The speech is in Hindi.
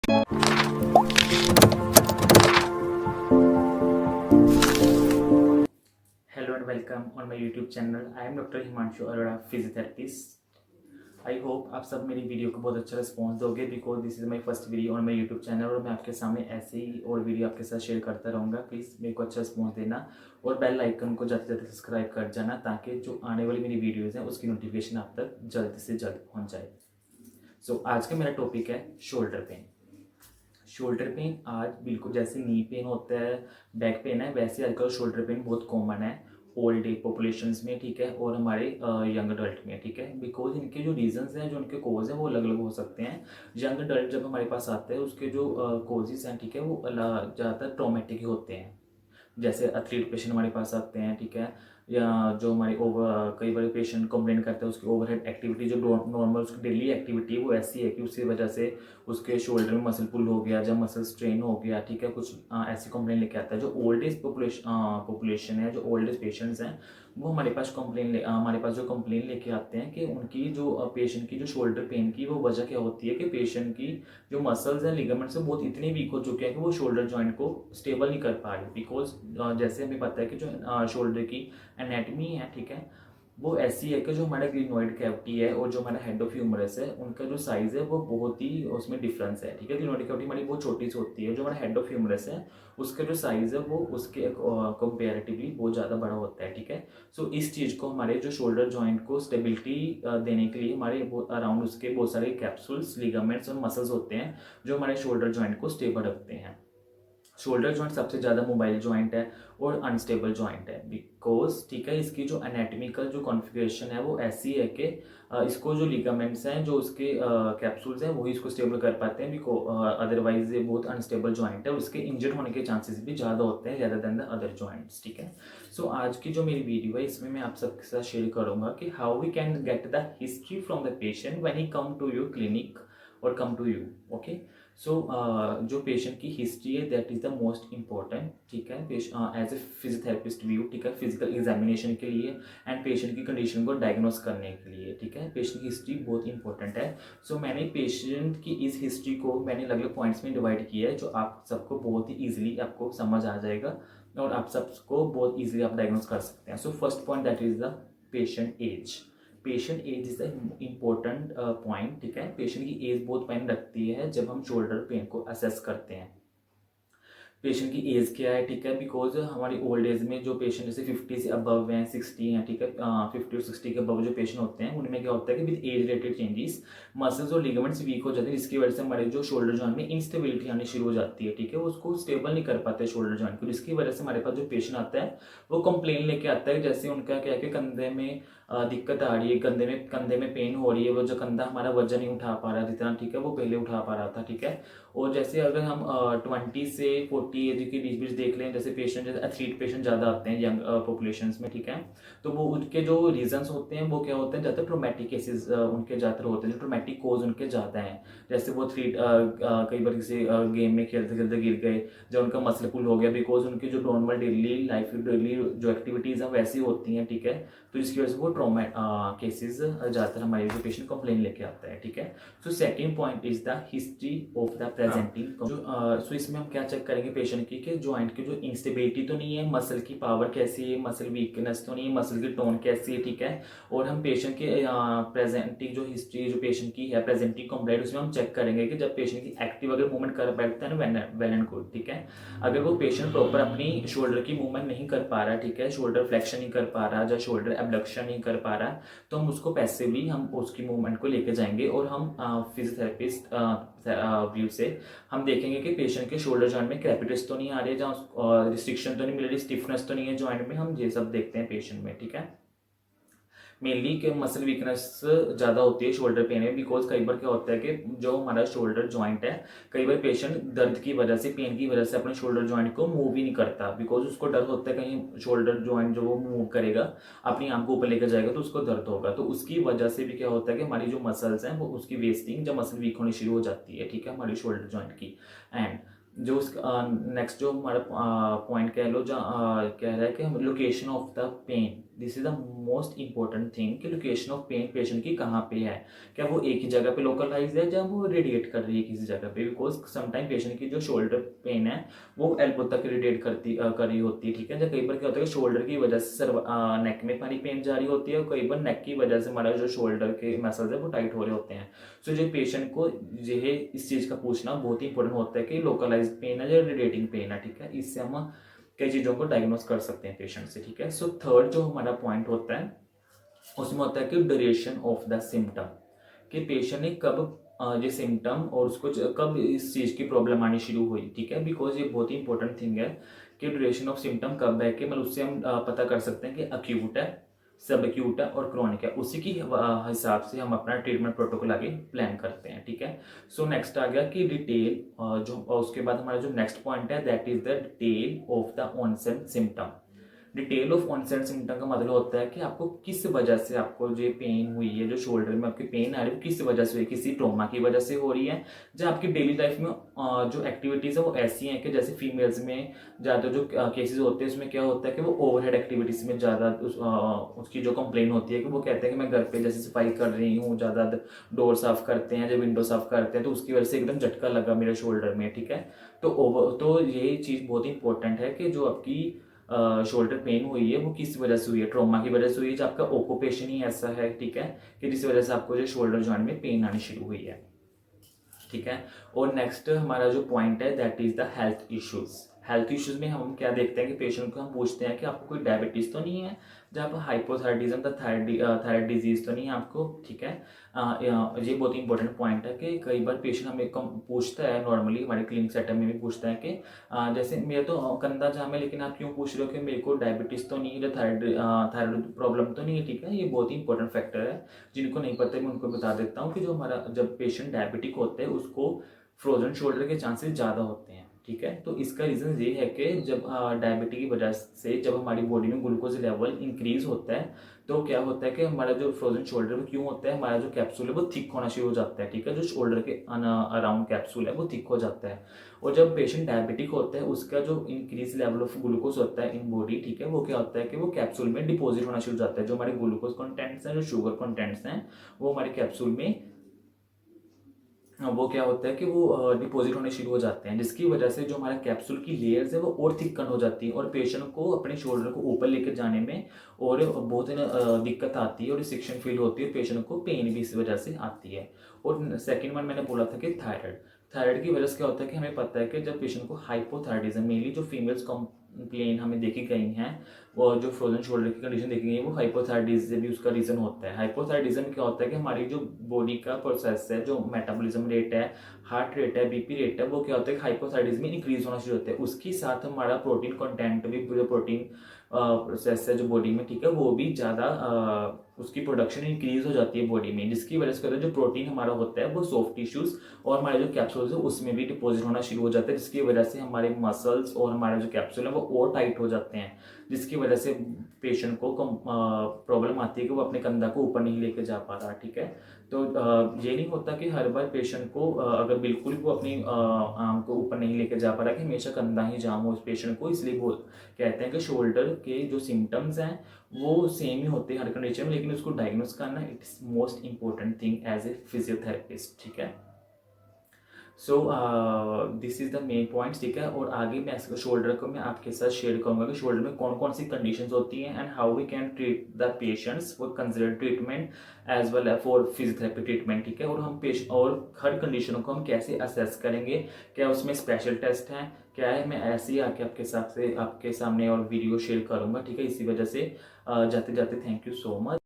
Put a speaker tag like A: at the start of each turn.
A: Hello and welcome on my YouTube channel. I am Dr. Himanshu Arora, physiotherapist. I hope आप सब मेरी वीडियो को बहुत अच्छा रिस्पॉन्स दोगे because this is my first video on my YouTube channel और मैं आपके सामने ऐसे ही और वीडियो आपके साथ शेयर करता रहूँगा। प्लीज़ मेरे को अच्छा रिस्पॉन्स देना और बेल आइकन को जाते जाते सब्सक्राइब कर जाना ताकि जो आने वाली मेरी वीडियोज़ हैं उसकी नोटिफिकेशन आप तक जल्द से जल्द पहुँच जाए। सो आज का मेरा टॉपिक है शोल्डर पेन। शोल्डर पेन आज बिल्कुल जैसे नी पेन होता है, बैक पेन है, वैसे आजकल शोल्डर पेन बहुत कॉमन है ओल्ड एज पॉपुलेशंस में, ठीक है, और हमारे यंग अडल्ट में, ठीक है। बिकॉज इनके जो रीजंस हैं, जो उनके कोज हैं, वो अलग अलग हो सकते हैं। यंग अडल्ट जब हमारे पास आते हैं उसके जो कोजेस हैं, ठीक है, वो ज़्यादातर ट्रॉमेटिक ही होते हैं। जैसे एथलीट पेशेंट हमारे पास आते हैं, ठीक है, या जो हमारी ओवर कई बार पेशेंट कंप्लेन करते हैं उसकी ओवरहेड एक्टिविटी जो नॉर्मल उसकी डेली एक्टिविटी है वो ऐसी है कि उसकी वजह से उसके शोल्डर में मसल पुल हो गया, जब मसल स्ट्रेन हो गया, ठीक है, कुछ ऐसी कंप्लेन लेके आता है। जो ओल्ड एज पॉपुलेशन है, जो ओल्ड एज पेशेंट्स हैं, वो हमारे पास हमारे पास जो कंप्लेन लेके आते हैं कि उनकी जो पेशेंट की जो शोल्डर पेन की वो वजह क्या होती है कि पेशेंट की जो मसल्स हैं, लिगामेंट्स हैं, बहुत इतने वीक हो चुके हैं कि वो शोल्डर जॉइंट को स्टेबल नहीं कर पा रहे। बिकॉज जैसे हमें पता है कि जो शोल्डर की एनाटमी है, ठीक है, वो ऐसी है कि जो हमारा ग्लिनोइड कैविटी है और जो हमारा हेड ऑफ ह्यूमरस है, उनका जो साइज़ है वो बहुत ही उसमें डिफरेंस है, ठीक है। ग्लिनोइड कैविटी हमारी बहुत छोटी सी होती है, जो हमारा हेड ऑफ ह्यूमरस है उसका जो साइज़ है वो उसके कंपेरेटिवली बहुत ज़्यादा बड़ा होता है, ठीक है। सो इस चीज़ को हमारे जो शोल्डर जॉइंट को स्टेबिलिटी देने के लिए हमारे अराउंड उसके बहुत सारे कैप्सूल्स, लिगामेंट्स और मसल्स होते हैं जो हमारे शोल्डर जॉइंट को स्टेबल रखते हैं। शोल्डर जॉइंट सबसे ज़्यादा मोबाइल जॉइंट है और अनस्टेबल जॉइंट है बिकॉज, ठीक है, इसकी जो एनाटमिकल जो कॉन्फ़िगरेशन है वो ऐसी है कि इसको जो लिगामेंट्स हैं, जो उसके कैप्सूल्स हैं, वही इसको स्टेबल कर पाते हैं। बिको अदरवाइज ये बहुत अनस्टेबल जॉइंट है, उसके इंजर्ड होने के चांसेस भी ज़्यादा होते हैं ज़्यादा देन द अदर जॉइंट्स, ठीक है। सो आज की जो मेरी वीडियो है इसमें मैं आप सबके साथ शेयर करूँगा कि how we can get the history from the patient when he come to your clinic और come to you, okay. So जो पेशेंट की हिस्ट्री है that is the most important, ठीक है, एज ए फिजियोथेरेपिस्ट व्यू, ठीक है, फिजिकल एग्जामिनेशन के लिए एंड पेशेंट की कंडीशन को डायग्नोस करने के लिए, ठीक है, पेशेंट की हिस्ट्री बहुत इंपॉर्टेंट है। सो मैंने पेशेंट की इस हिस्ट्री को मैंने अलग अलग पॉइंट्स में डिवाइड किया है जो आप सबको बहुत ही ईजिली आपको समझ आ जाएगा और आप सबको बहुत ईजिली आप डायग्नोस कर सकते हैं। So first point that is the patient age. Patient age is the important point, ठीक है। पेशेंट की एज बहुत मायने रखती है जब हम शोल्डर पेन को असेस करते हैं। पेशेंट की एज क्या है, ठीक है, बिकॉज हमारी ओल्ड एज में जो पेशेंट जैसे 50 से अबव हैं, 60 हैं, ठीक है, 50 और 60 के अबव जो पेशेंट होते हैं उनमें क्या होता है कि with age related changes muscles और लिगामेंट्स वीक हो जाते हैं, जिसकी वजह से हमारे जो शोल्डर जॉइंट में इंस्टेबिलिटी आनी शुरू हो जाती है, ठीक है, उसको स्टेबल नहीं कर पाते शोल्डर जॉइंट को, जिसकी वजह से हमारे पास जो पेशेंट आता है वो कंप्लेन लेके आता है जैसे उनका क्या है कि कंधे में दिक्कत आ रही है, कंधे में पेन हो रही है, वो जो कंधा हमारा वजन नहीं उठा पा रहा जितना, ठीक है, वो पहले उठा पा रहा था, ठीक है। और जैसे अगर हम 20 से 40 एज के बीच बीच देख लें, जैसे पेशेंट जैसे एथलीट पेशेंट ज़्यादा आते हैं यंग पॉपुलेशंस में, ठीक है, तो वो उनके जो रीजंस होते हैं वो क्या होते हैं, ज़्यादा ट्रोमेटिक केसेस उनके ज़्यादातर होते हैं, जो ट्रोमेटिक कोज उनके ज़्यादा हैं। जैसे वो एथलीट कई बार किसी गेम में खेलते खेलते गिर गए, जब उनका मसल पुल हो गया, बिकॉज उनकी जो नॉर्मल डेली लाइफ डेली जो एक्टिविटीज़ हैं वैसी होती हैं, ठीक है, तो इसकी वजह से वो ट्रोमा केसेस ज़्यादातर हमारे जो पेशेंट कंप्लेन लेके आता है, ठीक है। So second point is the history of the presenting. So इसमें हम क्या चेक करेंगे पेशेंट की कि जॉइंट की जो इंस्टेबिलिटी तो नहीं है, मसल की पावर कैसी है, मसल वीकनेस तो नहीं है, मसल की टोन कैसी है, ठीक है। और हम पेशेंट के प्रेजेंटिंग जो हिस्ट्री जो पेशेंट की है प्रेजेंटिंग कंप्लेंट, उसमें हम चेक करेंगे कि जब पेशेंट की एक्टिव अगर मूवमेंट कर बैठता है ना, वेल एंड गुड, ठीक है। अगर वो पेशेंट प्रॉपर अपनी शोल्डर की मूवमेंट नहीं कर पा रहा है, ठीक है, शोल्डर फ्लेक्शन नहीं कर पा रहा या शोल्डर एबडक्शन नहीं कर पा रहा है, तो हम उसको पैसिवली हम उसकी मूवमेंट को लेके जाएंगे और हम फिजियोथेरेपिस्ट व्यू से हम देखेंगे कि पेशेंट के शोल्डर जॉइंट में क्रैपिटस तो नहीं आ रही है, जहाँ रिस्ट्रिक्शन तो नहीं मिल रही, स्टिफनेस तो नहीं है जॉइंट में, हम ये सब देखते हैं पेशेंट में, ठीक है। मेनली कि मसल वीकनेस ज़्यादा होती है शोल्डर पेन में, बिकॉज कई बार क्या होता है कि जो हमारा शोल्डर जॉइंट है, कई बार पेशेंट दर्द की वजह से, पेन की वजह से अपने शोल्डर जॉइंट को मूव ही नहीं करता, बिकॉज उसको डर होता है कहीं शोल्डर जॉइंट जो वो मूव करेगा अपनी आंख को ऊपर लेकर जाएगा तो उसको दर्द होगा, तो उसकी वजह से भी क्या होता है कि हमारी जो मसल्स हैं वो उसकी वेस्टिंग, जब मसल वीक होनी शुरू हो जाती है, ठीक है, हमारी शोल्डर जॉइंट की। एंड जो नेक्स्ट जो हमारा पॉइंट कह लो, जहाँ कह रहा है कि location of the pain, this is the most important thing कि लोकेशन ऑफ पेन पेशेंट की कहाँ पे है, क्या वो एक ही जगह पे लोकलाइज है जब वो रेडिएट कर रही है किसी जगह पे, बिकॉज समटाइम पेशेंट की जो शोल्डर पेन है वो एल्बो तक रेडिएट कर रही होती है, ठीक है। जब कई बार क्या होता है कि शोल्डर की वजह से नेक में हमारी पेन जा रही होती है, और कई बार नेक की वजह से हमारा जो शोल्डर के मसल्स है वो टाइट हो रहे होते हैं। सो जो पेशेंट को ये इस चीज़ का पूछना बहुत ही इंपॉर्टेंट होता है कि लोकलाइज पेन है या रेडिएटिंग पेन है, ठीक है। इससे हम कई चीज़ों को डायग्नोस कर सकते हैं पेशेंट से, ठीक है। सो थर्ड जो हमारा पॉइंट होता है उसमें होता है कि ड्यूरेशन ऑफ द सिम्टम, कि पेशेंट ने कब ये सिम्टम और उसको कब इस चीज़ की प्रॉब्लम आनी शुरू हुई, ठीक है। बिकॉज ये बहुत ही इंपॉर्टेंट थिंग है कि ड्यूरेशन ऑफ सिम्टम कब है, कि मतलब उससे हम पता कर सकते हैं कि अक्यूट है, सब एक्यूट है और क्रॉनिक है। उसी की हिसाब से हम अपना ट्रीटमेंट प्रोटोकॉल आगे प्लान करते हैं, ठीक है। सो नेक्स्ट आ गया कि डिटेल जो उसके बाद हमारा जो नेक्स्ट पॉइंट है that is the detail of the onset symptom. Detail of onset symptom का मतलब होता है कि आपको किस वजह से आपको जो पेन हुई है, जो शोल्डर में आपकी पेन आ रही है किस वजह से हुई, किसी ट्रॉमा की वजह से हो रही है, जो आपकी डेली लाइफ में जो एक्टिविटीज़ है वो ऐसी हैं कि जैसे फीमेल्स में ज़्यादा जो केसेस होते हैं उसमें क्या होता है कि वो ओवरहेड एक्टिविटीज़ में ज़्यादा उसकी जो कंप्लेन होती है कि वो कहते हैं कि मैं घर पे जैसे सफाई कर रही हूँ, ज़्यादा डोर साफ करते हैं, जब विंडो साफ करते हैं तो उसकी वजह से एकदम झटका लगा मेरे शोल्डर में, ठीक है। तो ये चीज़ बहुत इंपॉर्टेंट है कि जो आपकी शोल्डर पेन हुई है वो किस वजह से हुई है, ट्रॉमा की वजह से हुई है, जो आपका ऑक्यूपेशन ही ऐसा है, ठीक है, कि जिस वजह से आपको जो शोल्डर जॉइंट में पेन आनी शुरू हुई है, ठीक है। और नेक्स्ट हमारा जो पॉइंट है that is the health issues. Health issues में हम क्या देखते हैं कि पेशेंट को हम पूछते हैं कि आपको कोई डायबिटीज तो नहीं है, जब हाइपोथायराइडिज्म द थायराइड डिजीज तो नहीं है आपको, ठीक है। ये बहुत ही इंपॉर्टेंट पॉइंट है कि कई बार पेशेंट हमें कम पूछता है, नॉर्मली हमारे क्लिनिक सेटअप में भी पूछता है कि जैसे मेरा तो कंधा जाम है लेकिन आप क्यों पूछ रहे हो कि मेरे को डायबिटीज तो नहीं है, थायराइड प्रॉब्लम तो नहीं है, ठीक है। ये बहुत ही इंपॉर्टेंट फैक्टर है, जिनको नहीं पता मैं उनको बता देता हूँ कि जो हमारा जब पेशेंट डायबिटिक होते हैं उसको फ्रोजन शोल्डर के चांसेस ज़्यादा होते हैं, ठीक है। तो इसका रीज़न ये है कि जब डायबिटीज की वजह से जब हमारी बॉडी में ग्लूकोज लेवल इंक्रीज होता है तो क्या होता है कि हमारा जो फ्रोजन शोल्डर में क्यों होता है, हमारा जो कैप्सूल है वो थिक होना शुरू हो जाता है, ठीक है। जो शोल्डर के अराउंड कैप्सूल है वो थिक हो जाता है, और जब पेशेंट डायबिटिक होता है उसका जो इंक्रीज लेवल ऑफ ग्लूकोज होता है इन बॉडी, ठीक है, वो क्या होता है कि वो कैप्सूल में डिपॉजिट होना शुरू हो जाता है। जो हमारे ग्लूकोज कंटेंट्स हैं, जो शुगर कंटेंट्स हैं, वो हमारे कैप्सूल में वो क्या होता है कि वो डिपॉजिट होने शुरू हो जाते हैं, जिसकी वजह से जो हमारा कैप्सूल की लेयर्स है वो और थिकन हो जाती है, और पेशेंट को अपने शोल्डर को ऊपर लेकर जाने में और बहुत दिक्कत आती है, और रिस्ट्रिक्शन फील होती है, पेशेंट को पेन भी इस वजह से आती है। और सेकेंड वन मैंने बोला था कि थायराइड। थायराइड की वजह से क्या होता है कि हमें पता है कि जब पेशेंट को हाइपोथायराइडिज्म, मेनली जो फीमेल्स कंप्लेन हमें देखी गई हैं और जो फ्रोजन शोल्डर की कंडीशन देखी गई है वो हाइपोथायराइडिज्म भी उसका रीज़न होता है। हाइपोथायराइडिज्म क्या होता है कि हमारी जो बॉडी का प्रोसेस है, जो मेटाबॉलिज्म रेट है, हार्ट रेट है, बीपी रेट है, वो क्या होता है कि हाइपोथायराइडिज्म में इंक्रीज होना शुरू होता है। उसके साथ हमारा प्रोटीन कंटेंट भी, जो प्रोटीन प्रोसेस है जो बॉडी में, ठीक है, वो भी ज़्यादा उसकी प्रोडक्शन इंक्रीज हो जाती है बॉडी में, जिसकी वजह से जो प्रोटीन हमारा होता है वो सॉफ्ट टिश्यूज और हमारे जो कैप्सूल्स है उसमें भी डिपॉजिट होना शुरू हो जाता है, जिसकी वजह से हमारे मसल्स और हमारे जो कैप्सूल है वो और टाइट हो जाते हैं, जिसकी वजह से पेशेंट को प्रॉब्लम आती है कि वो अपने कंधा को ऊपर नहीं लेके जा पा रहा, ठीक है। तो ये नहीं होता कि हर बार पेशेंट को अगर बिल्कुल वो अपनी आर्म को ऊपर नहीं लेके जा पा रहा कि हमेशा कंधा ही जाम हो उस पेशेंट को, इसलिए वो कहते हैं कि शोल्डर के जो सिम्टम्स हैं वो सेम ही होते हैं हर कंडीशन में, लेकिन उसको डायग्नोस करना it is most important thing as a physiotherapist, ठीक है। So this is the main points, ठीक है। और आगे मैं शोल्डर को मैं आपके साथ शेयर करूंगा कि शोल्डर में कौन कौन सी कंडीशंस होती हैं and how we can treat the patients for consider treatment as well for physiotherapy treatment, ठीक है। और हम और हर कंडीशनों को हम कैसे असेस करेंगे, क्या उसमें स्पेशल टेस्ट हैं, क्या है, मैं ऐसे ही आके आपके सामने और वीडियो शेयर करूंगा, ठीक है। इसी वजह से जाते जाते थैंक यू सो मच।